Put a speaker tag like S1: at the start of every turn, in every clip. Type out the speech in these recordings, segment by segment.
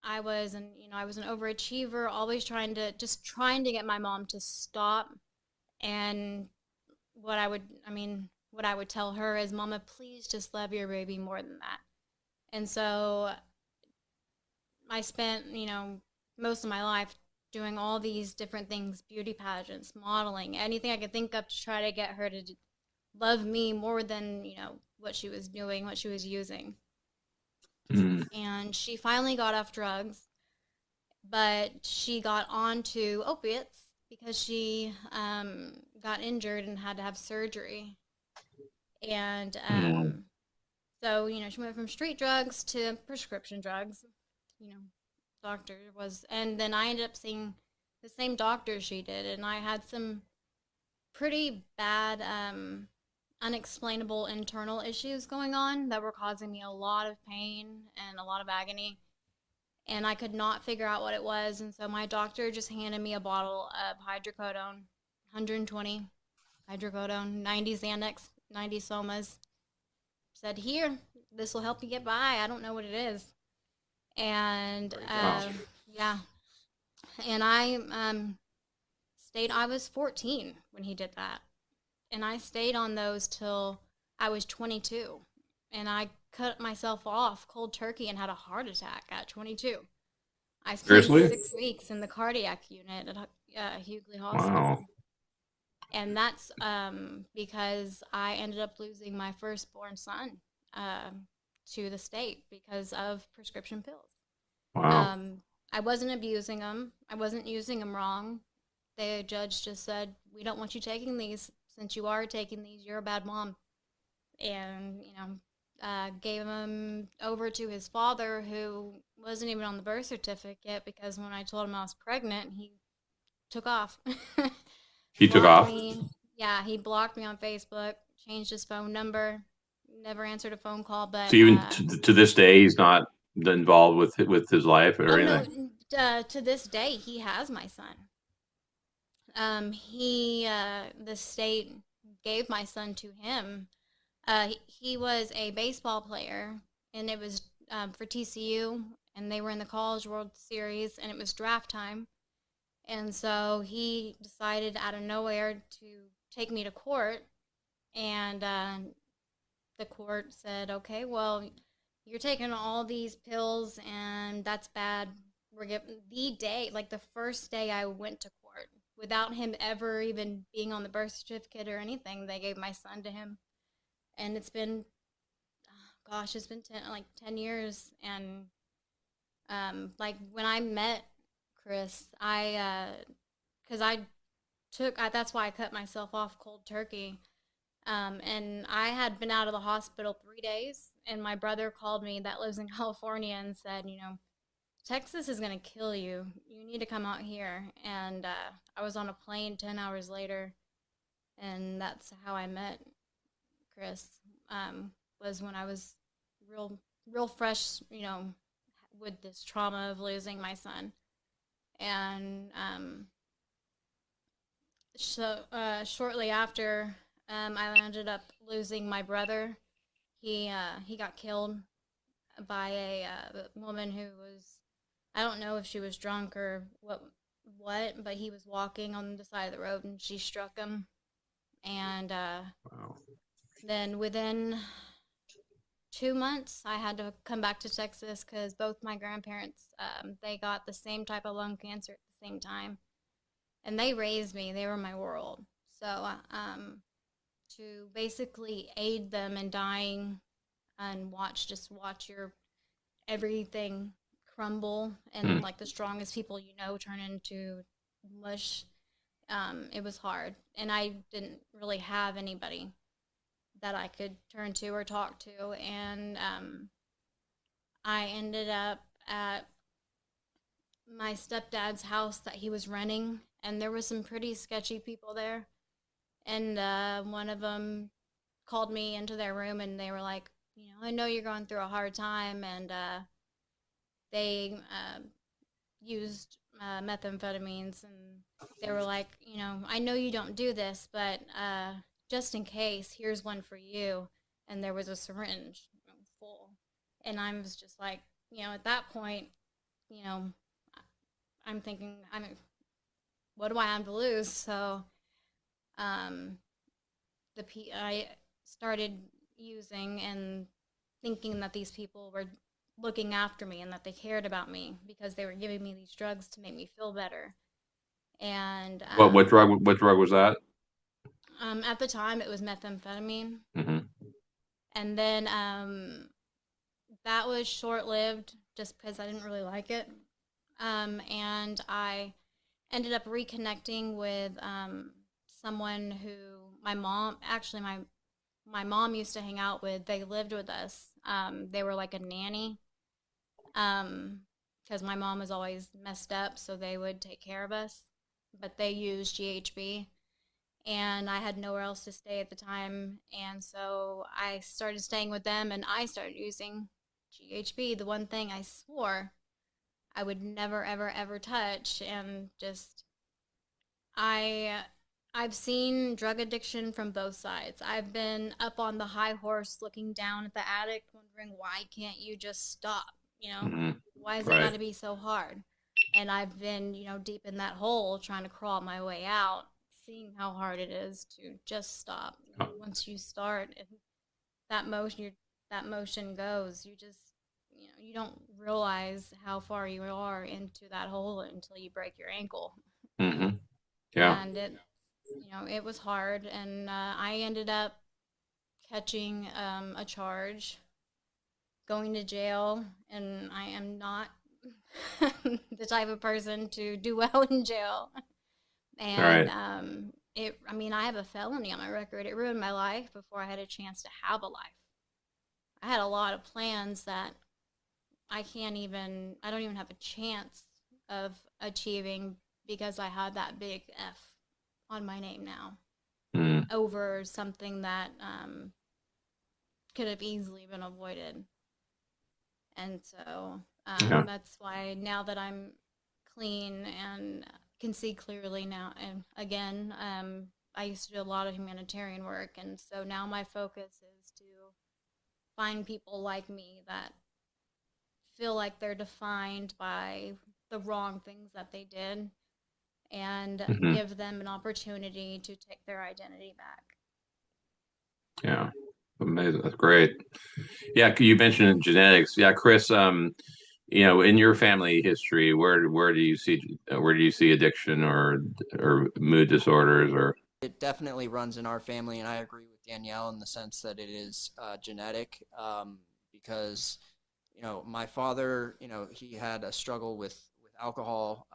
S1: I was an overachiever, always trying to get my mom to stop. And what I would tell her is, Mama, please just love your baby more than that. And so I spent, most of my life doing all these different things, beauty pageants, modeling, anything I could think of to try to get her to love me more than, what she was doing, what she was using.
S2: Mm.
S1: And she finally got off drugs, but she got onto opiates because she got injured and had to have surgery. And
S2: Mm.
S1: so, she went from street drugs to prescription drugs. You know, doctor was, and then I ended up seeing the same doctor she did, and I had some pretty bad, unexplainable internal issues going on that were causing me a lot of pain and a lot of agony. And I could not figure out what it was. And so my doctor just handed me a bottle of hydrocodone, 120 hydrocodone, 90 Xanax, 90 Somas. Said, here, this will help you get by. I don't know what it is. And
S2: Wow.
S1: yeah, and I I was 14 when he did that. And I stayed on those till I was 22. And I cut myself off cold turkey and had a heart attack at 22. I spent
S2: Seriously?
S1: 6 weeks in the cardiac unit at Hughley
S2: Wow.
S1: Hospital. And that's because I ended up losing my firstborn son uh, to the state because of prescription pills.
S2: Wow.
S1: Um, I wasn't abusing them. I wasn't using them wrong. The judge just said, "We don't want you taking these. Since you are taking these, you're a bad mom." And gave him over to his father, who wasn't even on the birth certificate because when I told him I was pregnant, he took off.
S2: He took
S1: Blocked
S2: off.
S1: me. Yeah, he blocked me on Facebook. Changed his phone number. Never answered a phone call,
S2: So
S1: but
S2: even to this day, he's not involved with his life or
S1: oh no,
S2: anything.
S1: to this day he has my son. The state gave my son to him. He was a baseball player, and it was for TCU, and they were in the College World Series, and it was draft time. And so he decided out of nowhere to take me to court, and the court said, "Okay, well, you're taking all these pills, and that's bad. We're giving the day, like the first day I went to court, without him ever even being on the birth certificate or anything. They gave my son to him, and it's been, gosh, it's been 10 years, and like when I met Chris, because I that's why I cut myself off cold turkey. And I had been out of the hospital 3 days, and my brother called me that lives in California and said, Texas is going to kill you. You need to come out here. And I was on a plane 10 hours later, and that's how I met Chris, was when I was real, real fresh, with this trauma of losing my son. And shortly after, I ended up losing my brother. He got killed by a woman who was, I don't know if she was drunk or but he was walking on the side of the road and she struck him. And
S2: Wow.
S1: then within 2 months, I had to come back to Texas because both my grandparents, they got the same type of lung cancer at the same time, and they raised me. They were my world. So to basically aid them in dying and watch your everything crumble and
S2: Hmm.
S1: like the strongest people turn into mush. It was hard, and I didn't really have anybody that I could turn to or talk to, and I ended up at my stepdad's house that he was renting, and there was some pretty sketchy people there. And one of them called me into their room, and they were like, I know you're going through a hard time, and they used methamphetamines, and they were like, I know you don't do this, but just in case, here's one for you. And there was a syringe full, and I was just like, at that point, you know, I'm thinking, I mean, what do I have to lose? So, um, I started using and thinking that these people were looking after me and that they cared about me because they were giving me these drugs to make me feel better. And
S2: What drug was that?
S1: at the time, it was methamphetamine.
S2: Hmm.
S1: And then that was short lived just because I didn't really like it. And I ended up reconnecting with someone who my mom used to hang out with. They lived with us. They were like a nanny because my mom was always messed up, so they would take care of us. But they used GHB, and I had nowhere else to stay at the time, and so I started staying with them, and I started using GHB, the one thing I swore I would never, ever, ever touch, and just I I've seen drug addiction from both sides. I've been up on the high horse looking down at the addict wondering why can't you just stop, you know?
S2: Hmm.
S1: Why has it got
S2: Right.
S1: to be so hard? And I've been, deep in that hole trying to crawl my way out, seeing how hard it is to just stop. Once you start and that motion that motion goes, you just you don't realize how far you are into that hole until you break your ankle.
S2: Hmm. Yeah.
S1: And it was hard, and I ended up catching a charge, going to jail, and I am not the type of person to do well in jail.
S2: All
S1: And
S2: right.
S1: I mean, I have a felony on my record. It ruined my life before I had a chance to have a life. I had a lot of plans that I don't even have a chance of achieving because I had that big F on my name now
S2: Mm.
S1: over something that could have easily been avoided. And so
S2: Yeah.
S1: that's why now that I'm clean and can see clearly now, and again, I used to do a lot of humanitarian work. And so now my focus is to find people like me that feel like they're defined by the wrong things that they did and
S2: Hmm.
S1: give them an opportunity to take their identity back.
S2: Yeah. Amazing. That's great. Yeah. You mentioned genetics. Yeah, Chris. In your family history, where do you see addiction or mood disorders or?
S3: It definitely runs in our family, and I agree with Danielle in the sense that it is genetic. Because my father, he had a struggle with alcohol.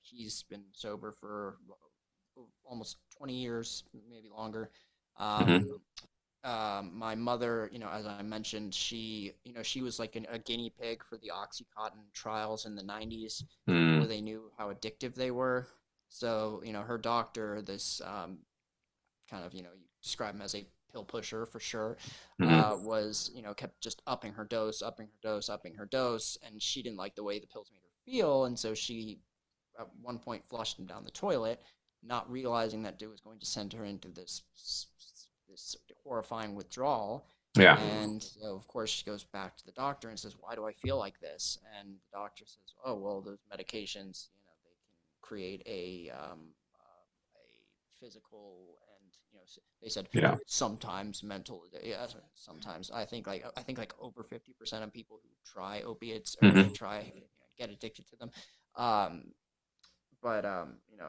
S3: He's been sober for almost 20 years, maybe longer. Um,
S2: Hmm.
S3: my mother, as I mentioned, she was like a guinea pig for the OxyContin trials in the 90s before
S2: Hmm.
S3: they knew how addictive they were. So, her doctor, this kind of, you describe him as a pill pusher for sure,
S2: Hmm.
S3: was, kept just upping her dose, upping her dose, upping her dose. And she didn't like the way the pills made her feel. And so she, at one point, flushed him down the toilet, not realizing that it was going to send her into this horrifying withdrawal.
S2: Yeah.
S3: And so, of course, she goes back to the doctor and says, "Why do I feel like this?" And the doctor says, "Oh, well, those medications, they can create a physical and they said
S2: Yeah.
S3: sometimes mental. Yeah, sometimes I think like over 50% of people who try opiates or
S2: Hmm.
S3: try get addicted to them." Um, but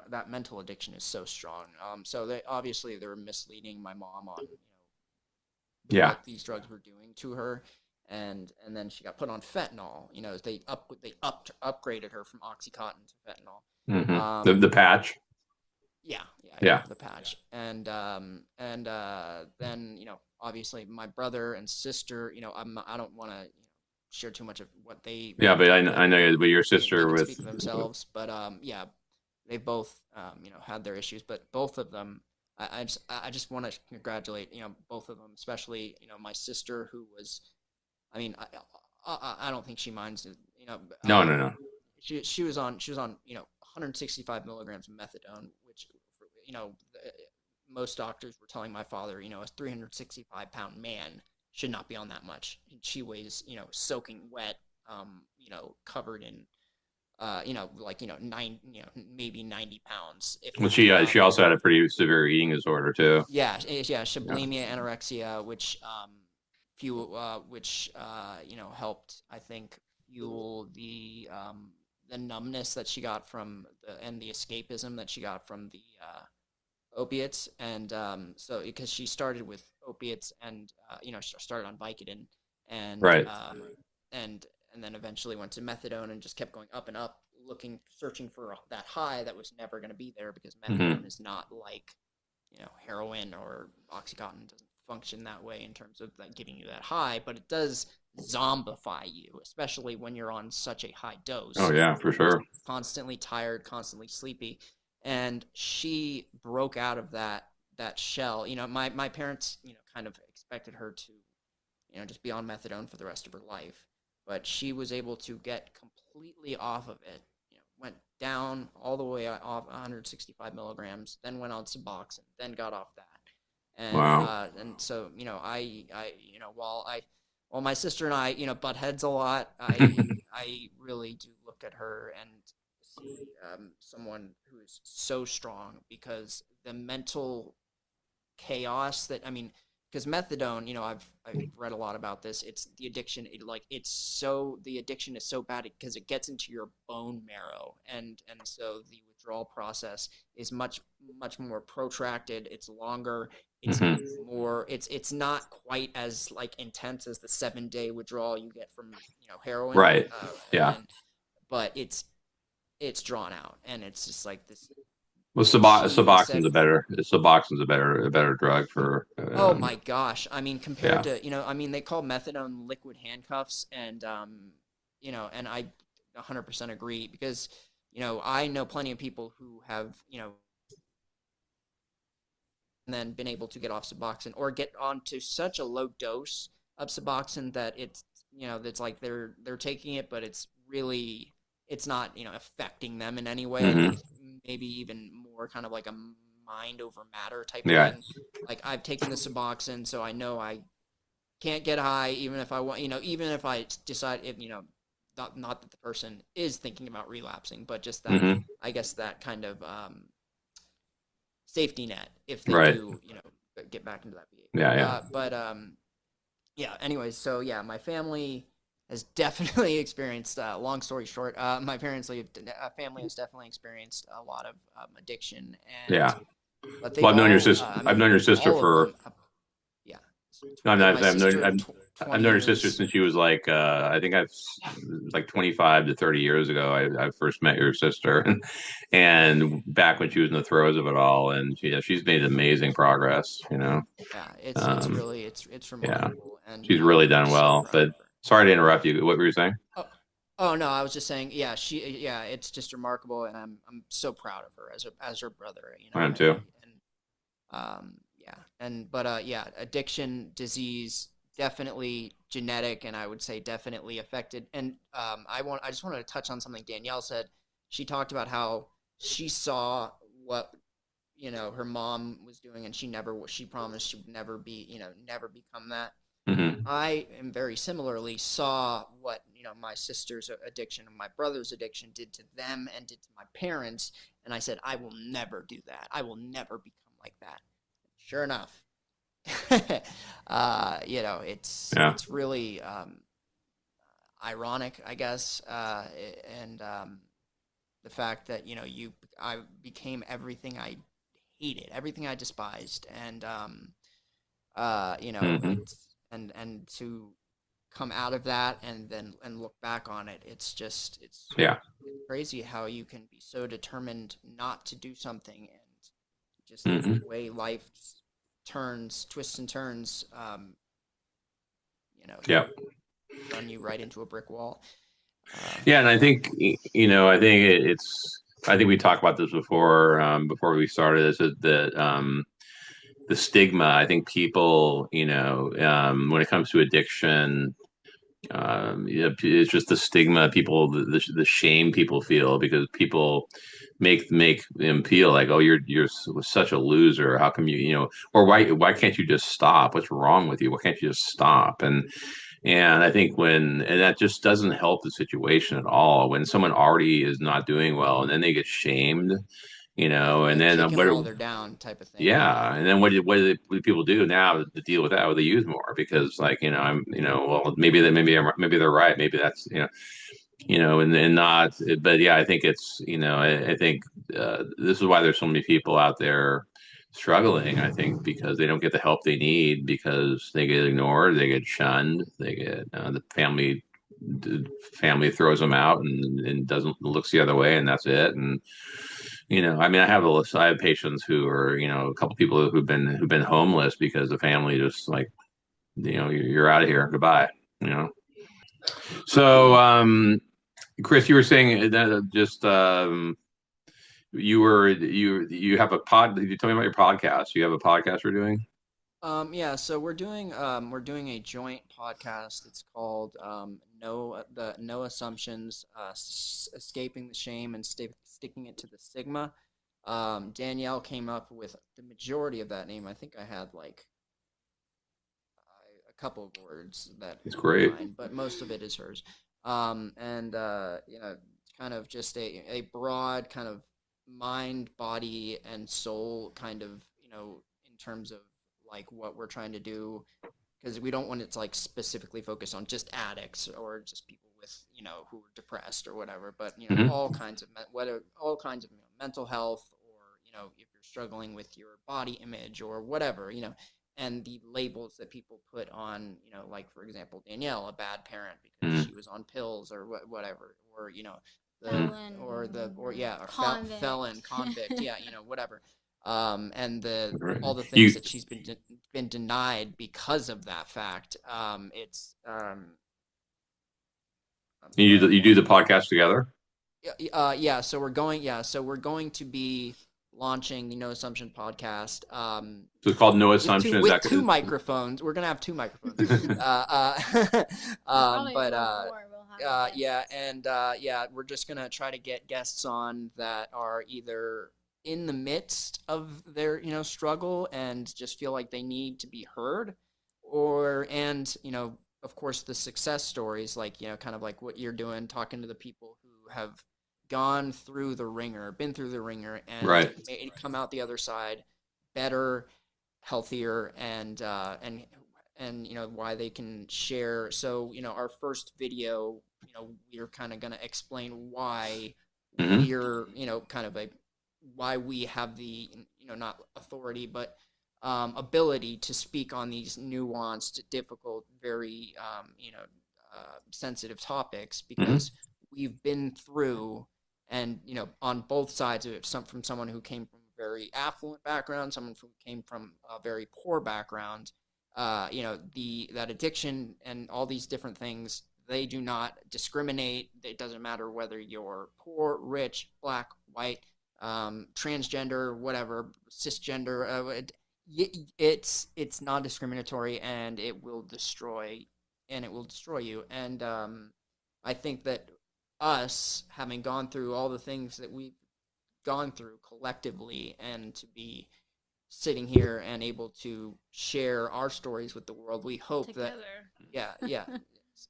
S3: that mental addiction is so strong. So they obviously they're misleading my mom on
S2: Yeah.
S3: what these drugs were doing to her, and then she got put on fentanyl. They upgraded her from OxyContin to fentanyl.
S2: Hmm. The patch.
S3: Yeah,
S2: Yeah.
S3: the patch, and then obviously my brother and sister. I don't want to share too much of what they
S2: Yeah,
S3: went
S2: but I,
S3: through,
S2: kn-
S3: but
S2: I know but your
S3: they
S2: sister
S3: can
S2: with.
S3: speak for themselves. But yeah, they both had their issues, but both of them. I just want to congratulate both of them, especially my sister who was. I mean, I don't think she minds it.
S2: No, no, no.
S3: She was on 165 milligrams of methadone, which you know most doctors were telling my father, a 365-pound man should not be on that much. She weighs soaking wet, covered in like, maybe 90 pounds, if
S2: Well,
S3: not.
S2: she also had a pretty severe eating disorder too.
S3: Yeah, yeah,
S2: Yeah.
S3: bulimia, anorexia, which helped, I think, fuel the numbness that she got from and the escapism that she got from the opiates. And so because she started with opiates and she started on Vicodin, and
S2: Right.
S3: and then eventually went to methadone and just kept going up and up, searching for that high that was never going to be there, because
S2: Hmm.
S3: methadone is not like heroin or Oxycontin. Doesn't function that way in terms of like giving you that high, but it does zombify you, especially when you're on such a high
S2: Oh
S3: dose.
S2: yeah, for sure.
S3: Constantly tired, constantly sleepy. And she broke out of that shell. My parents, kind of expected her to, just be on methadone for the rest of her life. But she was able to get completely off of it. Went down all the way off 165 milligrams, then went on Suboxone, then got off that.
S2: Wow.
S3: And so, while my sister and I, butt heads a lot, I really do look at her and see someone who is so strong, because the mental chaos that, I mean, because methadone, I've read a lot about this. It's the addiction. The addiction is so bad because it gets into your bone marrow, and so the withdrawal process is much more protracted. It's longer. It's
S2: Hmm.
S3: more. It's not quite as like intense as the 7-day withdrawal you get from heroin.
S2: Right. Yeah.
S3: But it's drawn out, and it's just like this.
S2: Well,
S3: She even said,
S2: Suboxone's a better drug for
S3: "Oh my gosh!" I mean, compared
S2: yeah.
S3: to they call methadone liquid handcuffs, and and I 100% agree, because I know plenty of people who have and then been able to get off Suboxone, or get onto such a low dose of Suboxone that it's like they're taking it, but it's not affecting them in any way. I
S2: Hmm.
S3: think it's maybe even more kind of like a mind over matter type of
S2: Yeah.
S3: thing. Like, I've taken the Suboxone, so I know I can't get high, even if I want, even if I decide, if not that the person is thinking about relapsing, but just that,
S2: Hmm.
S3: I guess, that kind of safety net if they
S2: Right.
S3: do, get back into that behavior.
S2: Yeah. Yeah.
S3: But yeah. Anyways, so yeah, my family has definitely experienced. Long story short, my family has definitely experienced a lot of addiction, and
S2: Yeah.
S3: but they've
S2: Well,
S3: all. I
S2: I've known
S3: mean,
S2: your sister
S3: all of
S2: for.
S3: them. Yeah,
S2: I'm not.
S3: my sister,
S2: I've
S3: 20
S2: known your sister
S3: years.
S2: since she was like. I think I've like 25 to 30 years ago. I first met your sister, and back when she was in the throes of it all, and she's made amazing progress.
S3: Yeah,
S2: Um,
S3: it's
S2: yeah,
S3: remarkable, and
S2: she's really
S3: I'm
S2: done
S3: so
S2: well.
S3: proud
S2: But
S3: of her.
S2: sorry to interrupt you. What were you saying?
S3: Oh, oh no, I was just saying, yeah, it's just remarkable, and I'm so proud of her as her brother.
S2: I am too.
S3: Yeah, and but yeah, addiction, disease, definitely genetic, and I would say definitely affected. And I just wanted to touch on something Danielle said. She talked about how she saw what her mom was doing, and she promised she would never be, never become that.
S2: Hmm.
S3: I am very similarly saw what my sister's addiction and my brother's addiction did to them and did to my parents, and I said, I will never do that. I will never become like that. Sure enough,
S2: Yeah.
S3: it's really ironic, I guess, and the fact that I became everything I hated, everything I despised, and
S2: Hmm.
S3: it's and to come out of that and then and look back on it,
S2: Yeah.
S3: it's crazy how you can be so determined not to do something, and just
S2: Hmm.
S3: the way life twists and turns,
S2: Yeah.
S3: run you right into a brick wall.
S2: Yeah, and I
S3: Yeah.
S2: think I think it's. I think we talked about this before before we started. This is the stigma. I think people, when it comes to addiction, it's just the stigma people, the shame people feel because people make them feel like, oh, you're such a loser. How come or why can't you just stop? What's wrong with you? Why can't you just stop? And And I think and that just doesn't help the situation at all. When someone already is not doing well and then they get shamed,
S3: Yeah,
S2: and
S3: like
S2: then
S3: kick 'em while they're down type of thing.
S2: yeah, and then what do people do now to deal with that? Well, they use more because, like, I'm, well, maybe they're right. Maybe that's, and not, but yeah, I think it's, I think this is why there's so many people out there struggling. I think because they don't get the help they need because they get ignored, they get shunned, they get the family throws them out and doesn't looks the other way, and that's it. And I mean, I have patients who are, a couple people who've been homeless because the family just like, you're out of here, goodbye. You know. So, Chris, you were saying that just you have a pod. You tell me about your podcast. You have a podcast you're doing.
S3: Yeah, so we're doing a joint podcast. It's called No Assumptions, Escaping the Shame and Sticking It to the Stigma. Danielle came up with the majority of that name. I think I had like a couple of words that
S2: It's
S3: were
S2: great.
S3: mine, but most of it is hers. And it's kind of just a broad kind of mind, body, and soul kind of, in terms of like what we're trying to do, because we don't want it to like specifically focus on just addicts or just people with, who are depressed or whatever, but
S2: Hmm.
S3: all kinds of all kinds of mental health, or if you're struggling with your body image or whatever, and the labels that people put on, like for example, Danielle, a bad parent because
S2: Hmm.
S3: she was on pills or whatever, or the
S1: Felon,
S3: or yeah, or
S1: convict.
S3: felon, convict, yeah, whatever. And
S2: Right.
S3: all the things
S2: You
S3: that she's been denied because of that fact. It's I'm
S2: you
S3: sorry,
S2: do,
S3: I
S2: you do
S3: lost
S2: the
S3: my train.
S2: podcast together.
S3: Yeah, so we're going to be launching the No Assumption podcast.
S2: So it's called No
S3: With two
S2: Assumption. Is
S3: with
S2: that
S3: two microphones. We're gonna have two microphones.
S1: Probably
S3: But
S1: one more. We'll have a guest.
S3: yeah, and yeah, we're just gonna try to get guests on that are either in the midst of their struggle and just feel like they need to be heard, or and of course the success stories, like kind of like what you're doing, talking to the people who have gone through the ringer, been through the ringer, and
S2: right?
S3: come out the other side better, healthier, and why they can share. So our first video, we're kind of going to explain why
S2: Hmm.
S3: we're kind of why we have the not authority but ability to speak on these nuanced, difficult, very sensitive topics,
S2: Hmm.
S3: because we've been through, and on both sides of it, from someone who came from a very affluent background, someone who came from a very poor background. That addiction and all these different things, they do not discriminate. It doesn't matter whether you're poor, rich, black, white, transgender, whatever, cisgender. It's non-discriminatory, and it will destroy you. And I think that us having gone through all the things that we've gone through collectively, and to be sitting here and able to share our stories with the world, we hope that
S1: Together.
S3: yeah,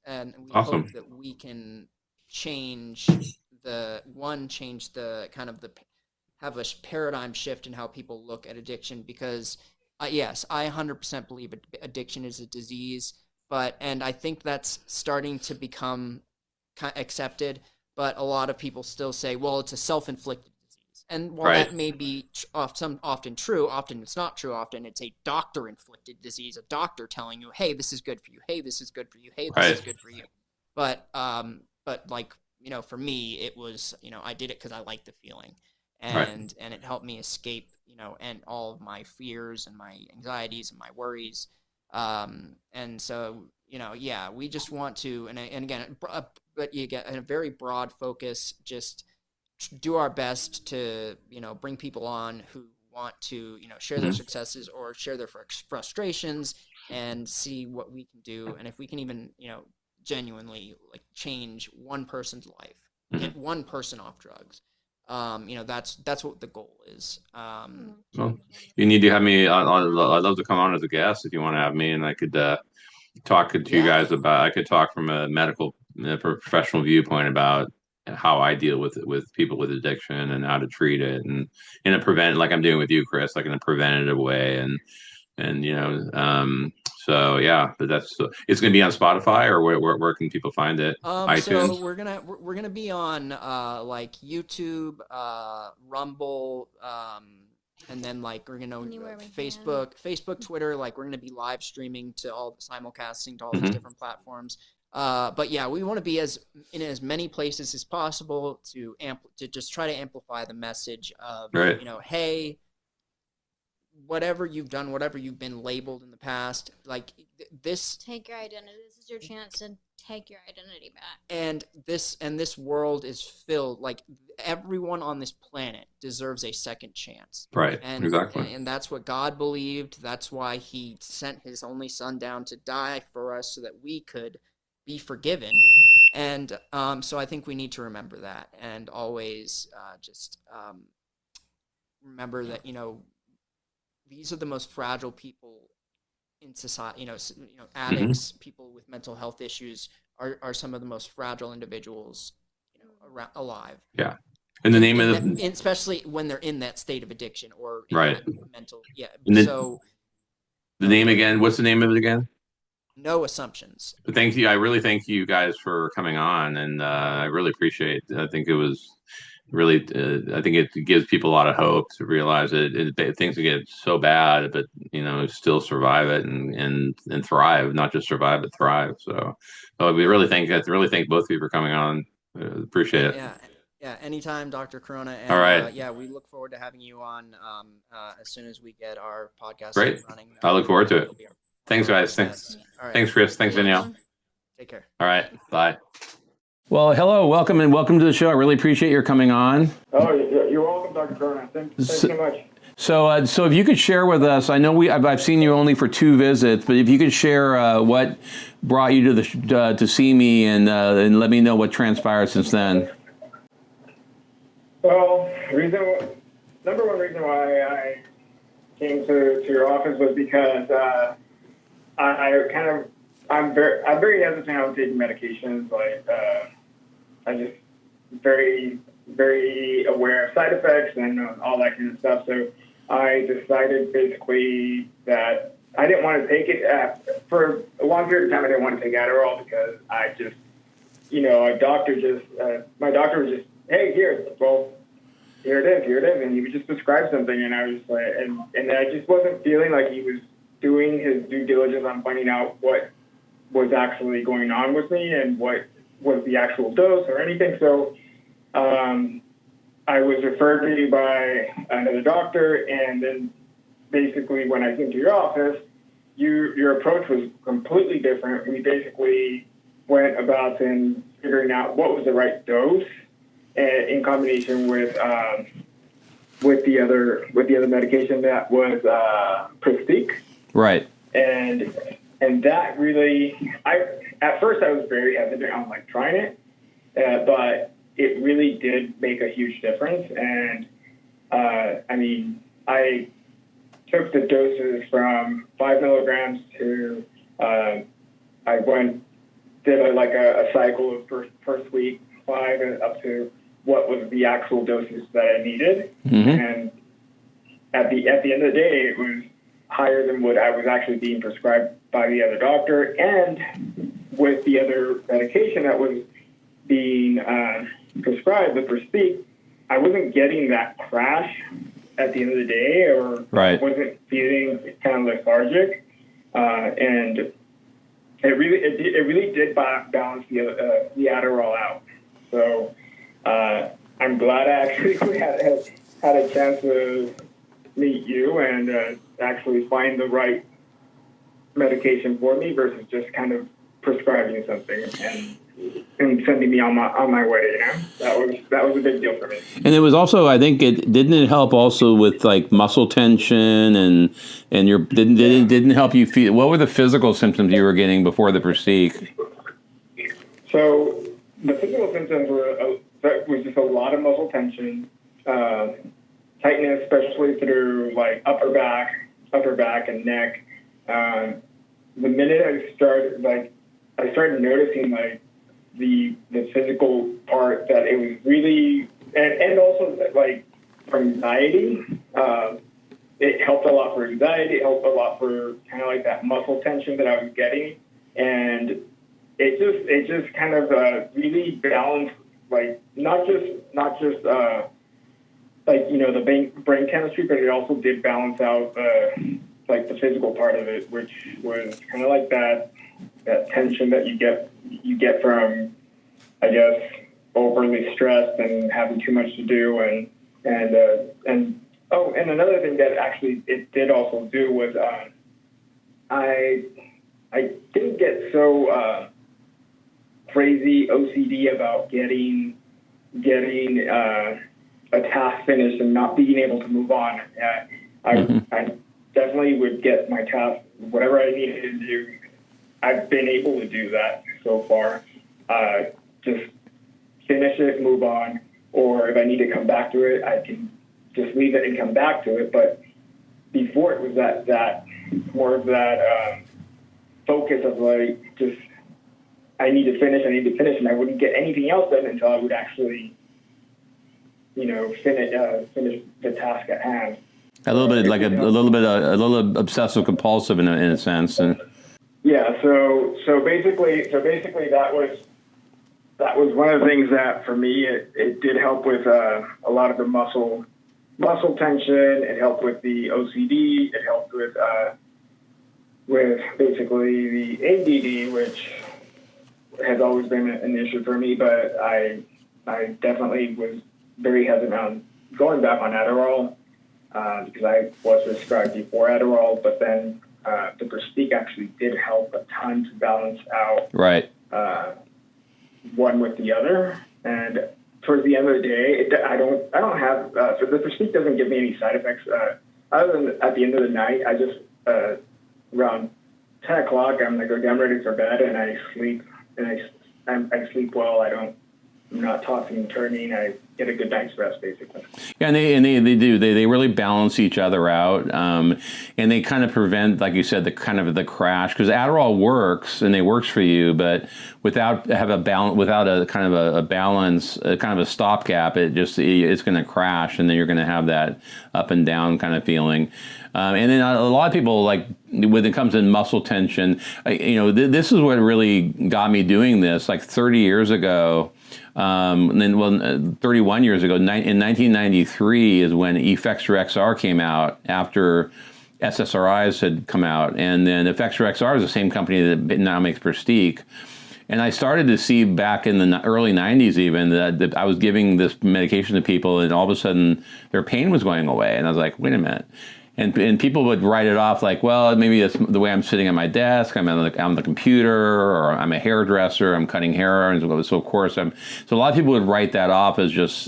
S3: and we hope
S2: Awesome.
S3: that we can change the kind of the have a paradigm shift in how people look at addiction, because yes, I 100% believe addiction is a disease, and I think that's starting to become accepted, but a lot of people still say, well, it's a self-inflicted disease. And while
S2: Right.
S3: that may be often true, often it's not true. Often it's a doctor-inflicted disease, a doctor telling you, hey, this is good for you, hey, this is good for you, hey, this
S2: Right.
S3: is good for you. But like, for me, it was, I did it because I liked the feeling,
S2: Right.
S3: and it helped me escape, and all of my fears and my anxieties and my worries. And so, yeah, we just want to, and again, but you get a very broad focus, just do our best to, bring people on who want to, share their
S2: Hmm.
S3: successes or share their frustrations, and see what we can do. And if we can even, genuinely like change one person's life,
S2: Hmm.
S3: get one person off drugs, that's what the goal is.
S2: Well, you need to have me. I'd love to come on as a guest if you want to have me, and I could. talking to you guys about. I could talk from a medical, professional viewpoint about how I deal with people with addiction and how to treat it, and in a like I'm doing with you, Chris, like in a preventative way, and so yeah, but it's going to be on Spotify, or where can people find it?
S3: So
S2: iTunes.
S3: we're gonna be on like YouTube, Rumble, and then like we're gonna Facebook, Twitter. Like we're gonna be live streaming to all simulcasting to all these different platforms. But yeah, we want to be in as many places as possible to just try to amplify the message of hey, whatever you've done, whatever you've been labeled in the past, like this.
S1: Take your identity. This is your chance to take your identity back.
S3: And this world is filled, like everyone on this planet deserves a second chance.
S2: Right.
S3: And
S2: exactly.
S3: And that's what God believed. That's why He sent His only Son down to die for us so that we could be forgiven. And so I think we need to remember that, and always just remember that these are the most fragile people in society. Addicts, people with mental health issues are some of the most fragile individuals, alive.
S2: Yeah, and the name of
S3: especially when they're in that state of addiction or mental. Yeah.
S2: So the name again. What's the name of it again?
S3: No Assumptions.
S2: But thank you. I really thank you guys for coming on, and I really appreciate it. I think it was really, I think it gives people a lot of hope to realize that things can get so bad, but still survive it and thrive, not just survive but thrive. So we really thank both of you for coming on. Appreciate it.
S3: Yeah. Anytime, Dr. Corona. And,
S2: all right.
S3: We look forward to having you on as soon as we get our podcast running.
S2: I look forward to it. Thanks, guys. Thanks. All right. Thanks, Chris. Thanks, Danielle.
S3: Take care.
S2: All right. Bye. Well, hello, welcome to the show. I really appreciate your coming on.
S4: Oh, you're welcome, Dr. Corona. Thanks so much.
S2: So if you could share with us, I know I've seen you only for 2 visits, but if you could share what brought you to see me, and let me know what transpired since then.
S4: Well, number one reason why I came to your office was because I'm very hesitant on taking medications. Like I'm just very, very aware of side effects and all that kind of stuff. So I decided basically that I didn't want to take it for a long period of time. I didn't want to take Adderall because I just, my doctor was just, hey, here it is, and he would just prescribe something, and I was like, and I just wasn't feeling like he was doing his due diligence on finding out what was actually going on with me and what was the actual dose or anything. So I was referred to by another doctor, and then basically when I came to your office, your approach was completely different. We basically went about in figuring out what was the right dose, in combination with the other medication that was Pristique.
S2: Right.
S4: And that really, at first I was very hesitant on like trying it, but it really did make a huge difference. And I took the doses from 5 milligrams to I did a cycle of first week 5 and up to what was the actual doses that I needed. Mm-hmm. And at the end of the day, it was higher than what I was actually being prescribed by the other doctor. And with the other medication that was being prescribed, the Pristique, I wasn't getting that crash at the end of the day, or wasn't feeling kind of lethargic. And it really did balance the Adderall out. So I'm glad I actually had a chance to meet you and actually find the right medication for me versus just kind of prescribing something and sending me on my way. That was a big deal for me.
S2: And it was also, I think, didn't help also with like muscle tension and didn't help you feel. What were the physical symptoms you were getting before the Pristique?
S4: So the physical symptoms was just a lot of muscle tension, tightness, especially through like upper back and neck. the minute I started noticing like the physical part, that it was really, and also like for anxiety, it helped a lot for anxiety. It helped a lot for kind of like that muscle tension that I was getting, and it just kind of really balanced, like not just like, you know, the brain chemistry, but it also did balance out like the physical part of it, which was kind of like that tension that you get from, I guess, overly stressed and having too much to do, and another thing that actually it did also do was I didn't get so crazy OCD about getting a task finished and not being able to move on. I definitely would get my task, whatever I needed to do. I've been able to do that so far. Just finish it, move on, or if I need to come back to it, I can just leave it and come back to it. But before, it was that more of that focus of like, just I need to finish, and I wouldn't get anything else done until I would actually, you know, finish the task at hand.
S2: A little bit obsessive compulsive in a sense. And
S4: yeah, so basically that was one of the things that for me it did help with a lot of the muscle tension. It helped with the OCD. It helped with basically the ADD, which has always been an issue for me. But I definitely was very hesitant on going back on Adderall because I was prescribed before Adderall, but then the Prestige actually did help a ton to balance out one with the other. And towards the end of the day, I don't have so the Prestige doesn't give me any side effects other than at the end of the night. I just around 10 o'clock I'm like, okay, I'm ready for bed, and I sleep, and I sleep well. I'm not tossing and turning. I get a good night's rest, basically.
S2: Yeah, and they do. They really balance each other out, and they kind of prevent, like you said, the crash, because Adderall works and it works for you, but without a kind of a balance, kind of a stopgap, it's going to crash, and then you're going to have that up and down kind of feeling. And then a lot of people, like when it comes to muscle tension, this is what really got me doing this. Like 30 years ago. And then, 31 years ago, in 1993 is when Effexor XR came out after SSRIs had come out. And then Effexor XR is the same company that now makes Prestige. And I started to see back in the early 90s even that I was giving this medication to people, and all of a sudden their pain was going away. And I was like, wait a minute. And people would write it off like, well, maybe it's the way I'm sitting at my desk, I'm on the computer, or I'm a hairdresser, I'm cutting hair, and so of course so a lot of people would write that off as just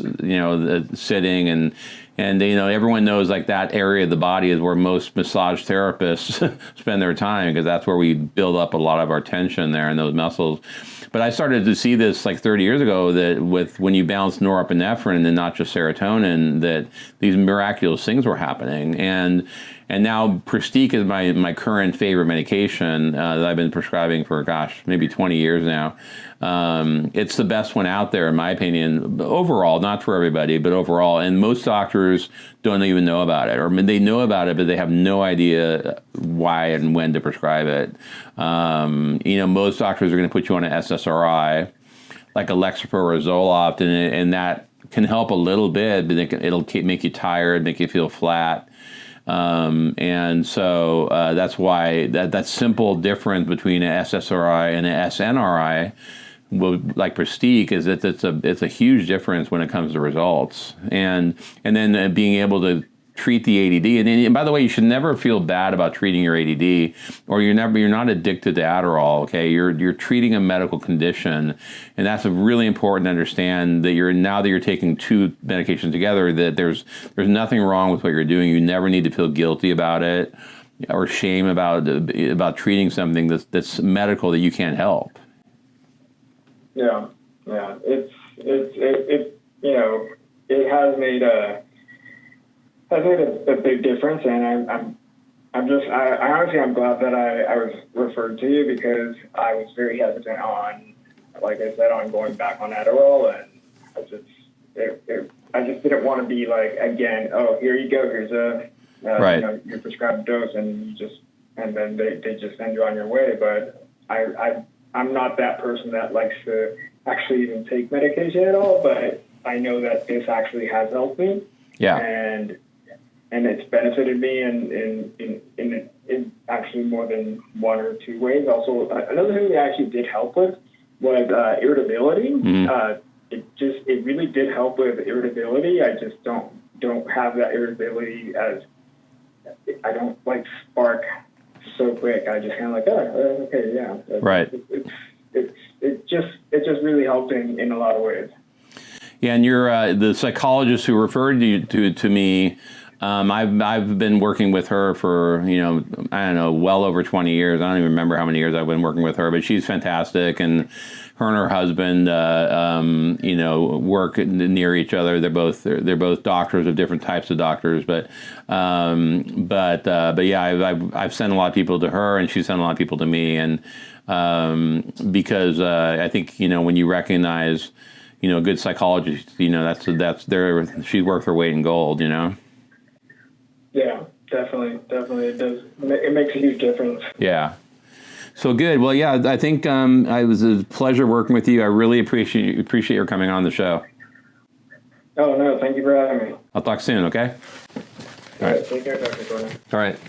S2: sitting, and everyone knows like that area of the body is where most massage therapists spend their time, because that's where we build up a lot of our tension there in those muscles. But I started to see this like 30 years ago, that when you balance norepinephrine and not just serotonin, that these miraculous things were happening. And now Prestige is my current favorite medication that I've been prescribing for, maybe 20 years now. It's the best one out there, in my opinion, overall, not for everybody, but overall. And most doctors don't even know about it, or they know about it, but they have no idea why and when to prescribe it. Most doctors are going to put you on an SSRI, like a Lexapro or Zoloft, and that can help a little bit, but it'll make you tired, make you feel flat. And so that's why that simple difference between an SSRI and an SNRI, like Prestige, is that it's a huge difference when it comes to results. And then being able to treat the ADD, and by the way, you should never feel bad about treating your ADD, or you're not addicted to Adderall. Okay, you're treating a medical condition, and that's really important to understand, that now that you're taking two medications together, that there's nothing wrong with what you're doing. You never need to feel guilty about it or shame about treating something that's medical that you can't help.
S4: Yeah, it has made a big difference, and I honestly, I'm glad that I was referred to you, because I was very hesitant on, like I said, on going back on Adderall, and I just didn't want to be like, again, oh, here you go, here's
S2: Right.
S4: your prescribed dose, and then they just send you on your way. But I'm not that person that likes to actually even take medication at all, but I know that this actually has helped me.
S2: Yeah.
S4: And it's benefited me in actually more than one or two ways. Also, another thing that actually did help with was irritability.
S2: Mm-hmm.
S4: It really did help with irritability. I just don't have that irritability, as I don't like spark so quick. I just kind of like, oh, okay, yeah.
S2: Right.
S4: It just really helped in a lot of ways.
S2: Yeah, and you're the psychologist who referred you to me. I've been working with her for, I don't know, well over 20 years. I don't even remember how many years I've been working with her, but she's fantastic. And her husband, work near each other. They're both doctors of different types of doctors. But yeah, I've sent a lot of people to her, and she's sent a lot of people to me. And because I think, when you recognize, a good psychologist, she's worth her weight in gold,
S4: Yeah, definitely. It does. It makes a huge difference.
S2: Yeah. So good. Well, yeah, I think it was a pleasure working with you. I really appreciate your coming on the show.
S4: Oh, no, thank you for having me.
S2: I'll talk soon, okay?
S4: All right. Take care, Dr. Gordon.
S2: All right.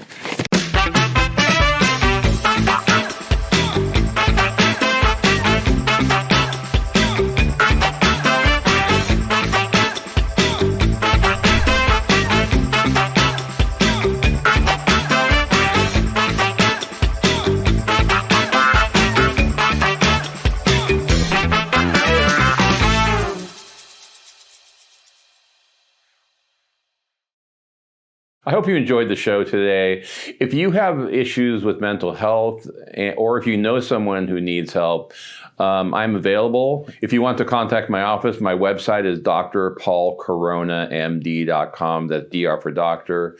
S2: I hope you enjoyed the show today. If you have issues with mental health, or if you know someone who needs help, I'm available. If you want to contact my office, my website is drpaulcoronamd.com. That's DR for doctor.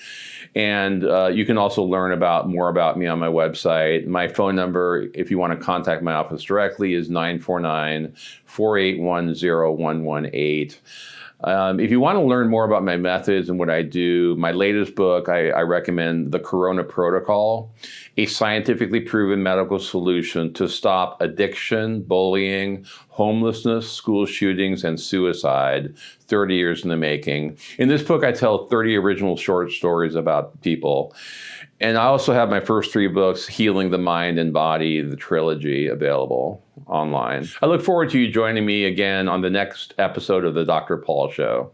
S2: And you can also learn more about me on my website. My phone number, if you want to contact my office directly, is 949-481-0118. If you want to learn more about my methods and what I do, my latest book, I recommend The Corona Protocol, a scientifically proven medical solution to stop addiction, bullying, homelessness, school shootings, and suicide, 30 years in the making. In this book, I tell 30 original short stories about people. And I also have my first 3 books, Healing the Mind and Body, the trilogy, available online. I look forward to you joining me again on the next episode of The Dr. Paul Show.